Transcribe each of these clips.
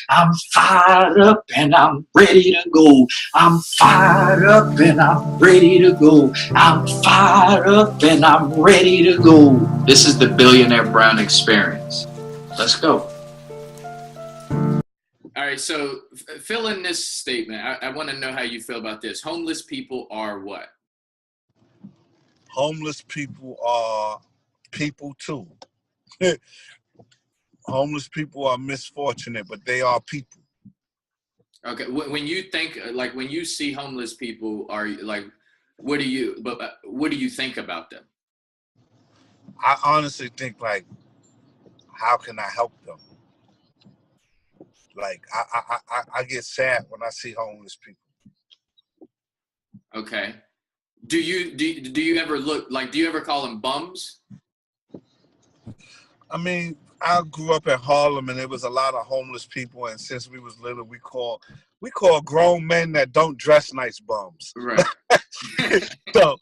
I'm fired up and I'm ready to go. I'm fired up and I'm ready to go. I'm fired up and I'm ready to go. This is the Billionaire Brown experience. Let's go. All right, so fill in this statement. I want to know how you feel about this. Homeless people are what? Homeless people are people too. Homeless people are misfortunate, but they are people. Okay, when you think, like, when you see homeless people, are you like, what do you think about them? I honestly think, like, how can I help them? Like, I get sad when I see homeless people. Okay. Do you ever look like, do you ever call them bums? I mean, I grew up in Harlem, and there was a lot of homeless people, and since we was little, we call grown men that don't dress nice bums. Right. So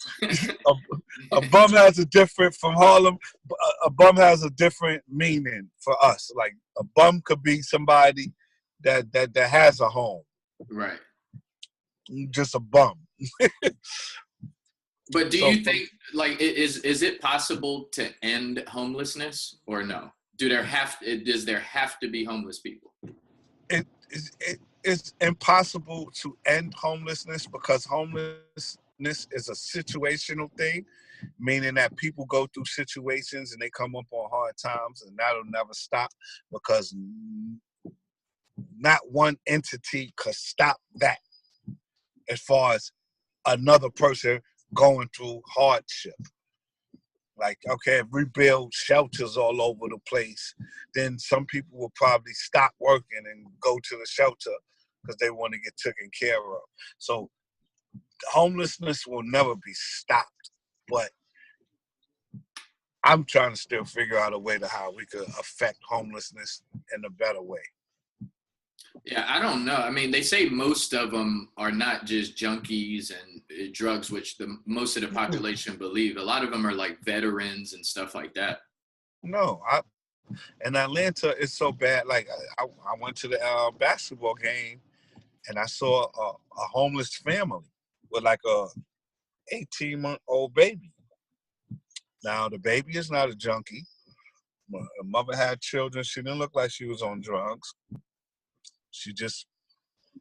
a bum has a different, from Harlem, a bum has a different meaning for us. Like, a bum could be somebody that has a home. Right. Just a bum. But do you think, like, is it possible to end homelessness or no? Does there have to be homeless people? It's impossible to end homelessness, because homelessness is a situational thing, meaning that people go through situations and they come up on hard times, and that'll never stop, because not one entity could stop that as far as another person going through hardship. Like, okay, if we build shelters all over the place, then some people will probably stop working and go to the shelter because they want to get taken care of. So homelessness will never be stopped, but I'm trying to still figure out a way to how we could affect homelessness in a better way. Yeah, I don't know. I mean, they say most of them are not just junkies and drugs, which most of the population believe. A lot of them are like veterans and stuff like that. No, in Atlanta, it's so bad. Like, I went to the basketball game, and I saw a homeless family with like a 18-month-old baby. Now, the baby is not a junkie. The mother had children. She didn't look like she was on drugs. She just,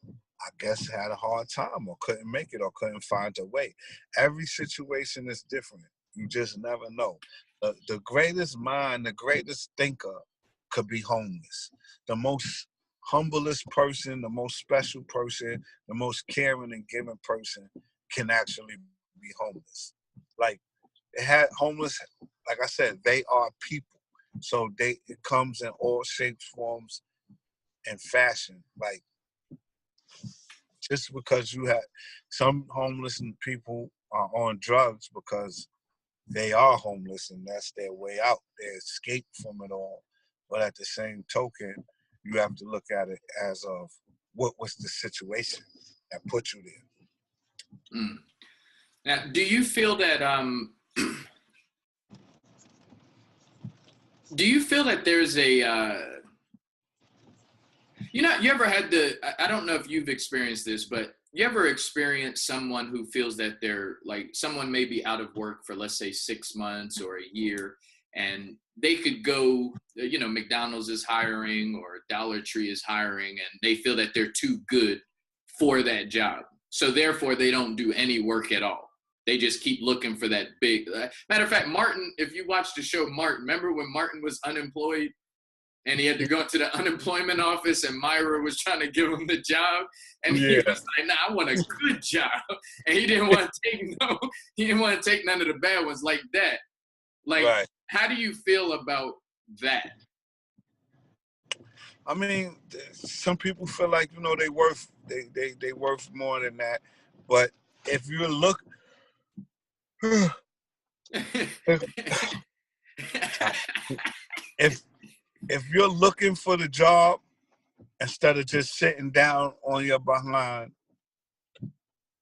I guess, had a hard time, or couldn't make it, or couldn't find a way. Every situation is different. You just never know. The greatest mind, the greatest thinker could be homeless. The most humblest person, the most special person, the most caring and giving person can actually be homeless. Like, it had homeless, like I said, they are people. So it comes in all shapes, forms, and fashion. Like, just because you have some homeless people are on drugs because they are homeless and that's their way out, their escape from it all. But at the same token, you have to look at it as of what was the situation that put you there. Mm. Now, do you feel that there's a you ever had I don't know if you've experienced this, but you ever experienced someone who feels that they're like, someone may be out of work for, let's say, 6 months or a year, and they could go, McDonald's is hiring or Dollar Tree is hiring, and they feel that they're too good for that job. So therefore they don't do any work at all. They just keep looking for that big, matter of fact, Martin, if you watch the show Martin, remember when Martin was unemployed and he had to go to the unemployment office and Myra was trying to give him the job, and he was like, nah, I want a good job. And he didn't want to take none of the bad ones like that. Like, right. How do you feel about that? I mean, some people feel like, they worth more than that. But if you look, if you're looking for the job instead of just sitting down on your behind,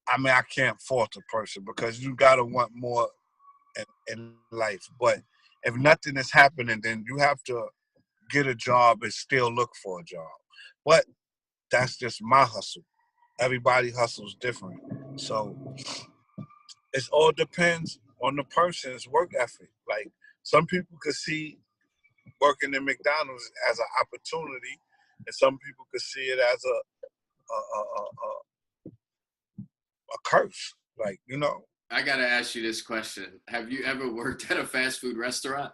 I mean, I can't fault a person, because you gotta want more in life. But if nothing is happening, then you have to get a job and still look for a job. But that's just my hustle. Everybody hustles different. So it all depends on the person's work ethic. Like, some people could see working in McDonald's as an opportunity, and some people could see it as a curse. Like, you know. I gotta ask you this question: have you ever worked at a fast food restaurant?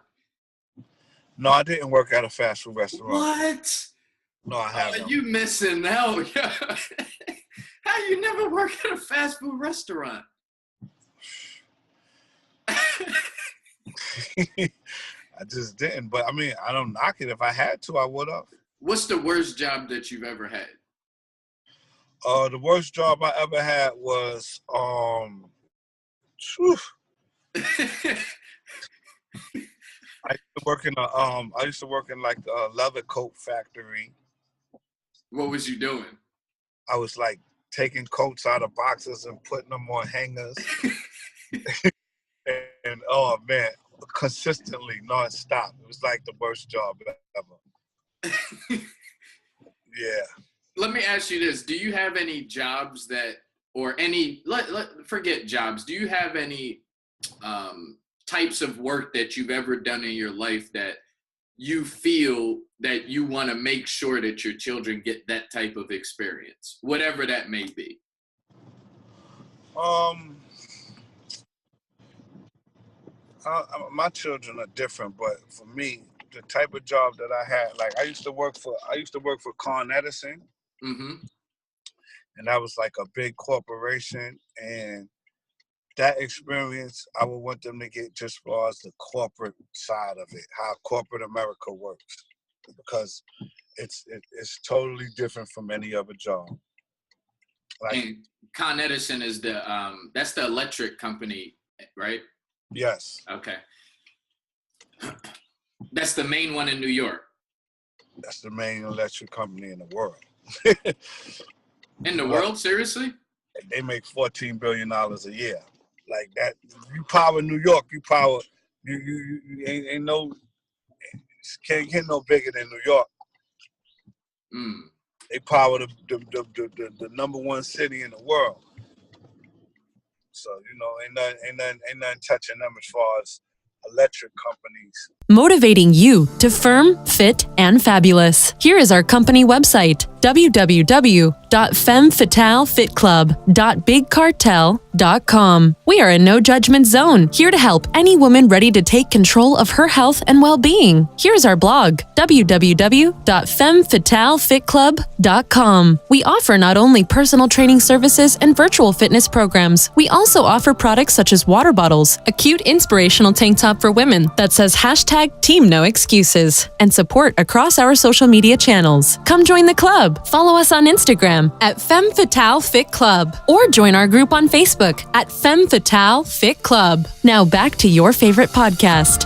No, I didn't work at a fast food restaurant. What? No, I haven't. You missing out? How you never worked at a fast food restaurant? I just didn't. But I mean, I don't knock it. If I had to, I would have. What's the worst job that you've ever had? The worst job I ever had was I used to work in like a leather coat factory. What was you doing? I was like taking coats out of boxes and putting them on hangers. And oh man, consistently, non-stop. It was like the worst job ever. Yeah. Let me ask you this. Do you have any jobs that, or any, forget jobs, do you have any types of work that you've ever done in your life that you feel that you want to make sure that your children get that type of experience, whatever that may be? My children are different, but for me, the type of job that I had, like I used to work for Con Edison, and that was like a big corporation, and that experience I would want them to get just as far as the corporate side of it, how corporate America works, because it's totally different from any other job. Like, and Con Edison is that's the electric company, right? Yes. Okay. That's the main one in New York. That's the main electric company in the world. In the world, seriously? They make $14 billion a year. Like that, you power New York. You power. You ain't no. Can't get no bigger than New York. They power the number one city in the world. So, you know, ain't nothing touching them as far as electric companies. Motivating you to firm, fit, and fabulous. Here is our company website, www.femmefatalefitclub.bigcartel.com. We are a no judgment zone, here to help any woman ready to take control of her health and well-being. Here's our blog, www.femmefatalefitclub.com. We offer not only personal training services and virtual fitness programs, we also offer products such as water bottles, a cute inspirational tank top for women that says #TeamNoExcuses, and support across our social media channels. Come join the club. Follow us on Instagram at Femme Fatale Fit Club, or join our group on Facebook at Femme Fatale Fit Club. Now back to your favorite podcast.